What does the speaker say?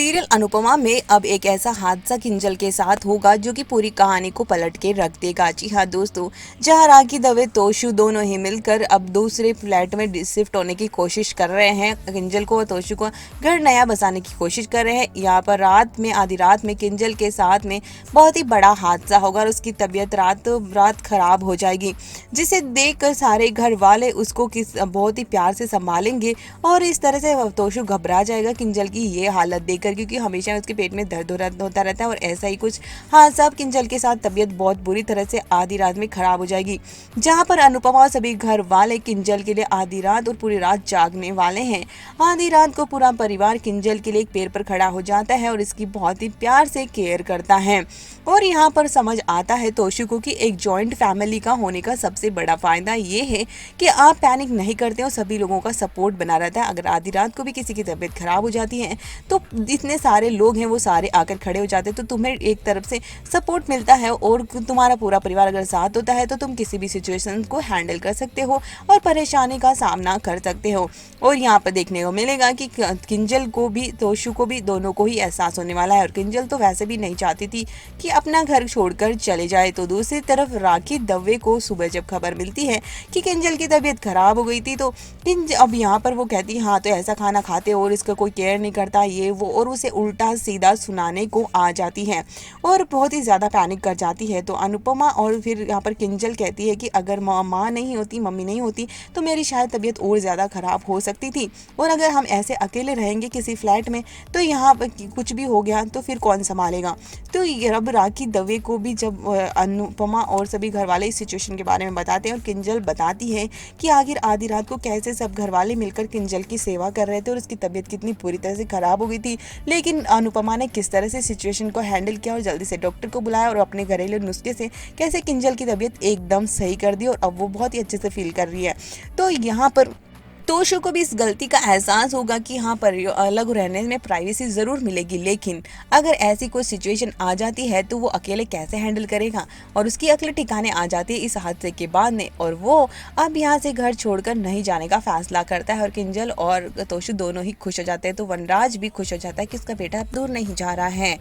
Serial Anupama में अब एक ऐसा हादसा किंजल के साथ होगा जो कि पूरी कहानी को पलट के रख देगा। जी हाँ दोस्तों, जहाँ राखी दवे तोशु दोनों ही मिलकर अब दूसरे फ्लैट में शिफ्ट होने की कोशिश कर रहे हैं। किंजल को और तोशु को घर नया बसाने की कोशिश कर रहे हैं। यहाँ पर आधी रात में किंजल के साथ में बहुत ही बड़ा हादसा होगा और उसकी तबीयत रात खराब हो जाएगी, जिसे देख सारे घर वाले उसको बहुत ही प्यार से संभालेंगे। और इस तरह से तोशु घबरा जाएगा किंजल की ये हालत देखकर, क्योंकि हमेशा उसके पेट में दर्द होता रहता है। और ऐसा ही कुछ हादसा किंजल के साथ तबीयत बहुत बुरी तरह से आधी रात में खराब हो जाएगी, जहां पर अनुपमा और सभी घर वाले किंजल के लिए आधी रात और पूरी रात जागने वाले हैं। आधी रात को पूरा परिवार किंजल के लिए एक पैर पर खड़ा हो जाता है और इसकी बहुत ही प्यार से केयर करता है। और यहाँ पर समझ आता है तोशु को कि एक जॉइंट फैमिली का होने का सबसे बड़ा फायदा ये है कि आप पैनिक नहीं करते हो, सभी लोगों का सपोर्ट बना रहता है। अगर आधी रात को भी किसी की तबीयत खराब हो जाती है तो जितने सारे लोग हैं वो सारे आकर खड़े हो जाते हैं, तो तुम्हें एक तरफ से सपोर्ट मिलता है और तुम्हारा पूरा परिवार अगर साथ होता है तो तुम किसी भी सिचुएशन को हैंडल कर सकते हो और परेशानी का सामना कर सकते हो। और यहाँ पर देखने को मिलेगा कि किंजल को भी तोशु को भी दोनों को ही एहसास होने वाला है। और किंजल तो वैसे भी नहीं चाहती थी कि अपना घर छोड़कर चले जाए। तो दूसरी तरफ राखी दवे को सुबह जब खबर मिलती है कि किंजल की तबीयत खराब हो गई थी, तो अब यहाँ पर वो कहती है हाँ तो ऐसा खाना खाते और इसका कोई केयर नहीं करता ये वो, और उसे उल्टा सीधा सुनाने को आ जाती है और बहुत ही ज़्यादा पैनिक कर जाती है। तो अनुपमा और फिर यहाँ पर किंजल कहती है कि अगर माँ नहीं होती, मम्मी नहीं होती तो मेरी शायद तबीयत और ज़्यादा ख़राब हो सकती थी, और अगर हम ऐसे अकेले रहेंगे किसी फ्लैट में तो यहाँ पर कुछ भी हो गया तो फिर कौन संभालेगा। तो अब राखी दवे को भी जब अनुपमा और सभी घर वाले इस सिचुएशन के बारे में बताते हैं और किंजल बताती है कि आखिर आधी रात को कैसे सब घर वाले मिलकर किंजल की सेवा कर रहे थे और उसकी तबीयत कितनी पूरी तरह से खराब हो गई थी, लेकिन अनुपमा ने किस तरह से सिचुएशन को हैंडल किया और जल्दी से डॉक्टर को बुलाया और अपने घरेलू नुस्खे से कैसे किंजल की तबीयत एकदम सही कर दी और अब वो बहुत ही अच्छे से फील कर रही है। तो यहाँ पर तोशु को भी इस गलती का एहसास होगा कि हाँ पर अलग रहने में प्राइवेसी ज़रूर मिलेगी, लेकिन अगर ऐसी कोई सिचुएशन आ जाती है तो वो अकेले कैसे हैंडल करेगा। और उसकी अक्ल ठिकाने आ जाती है इस हादसे के बाद में, और वो अब यहाँ से घर छोड़कर नहीं जाने का फैसला करता है। और किंजल और तोशु दोनों ही खुश हो जाते हैं। तो वनराज भी खुश हो जाता है कि उसका बेटा अब दूर नहीं जा रहा है।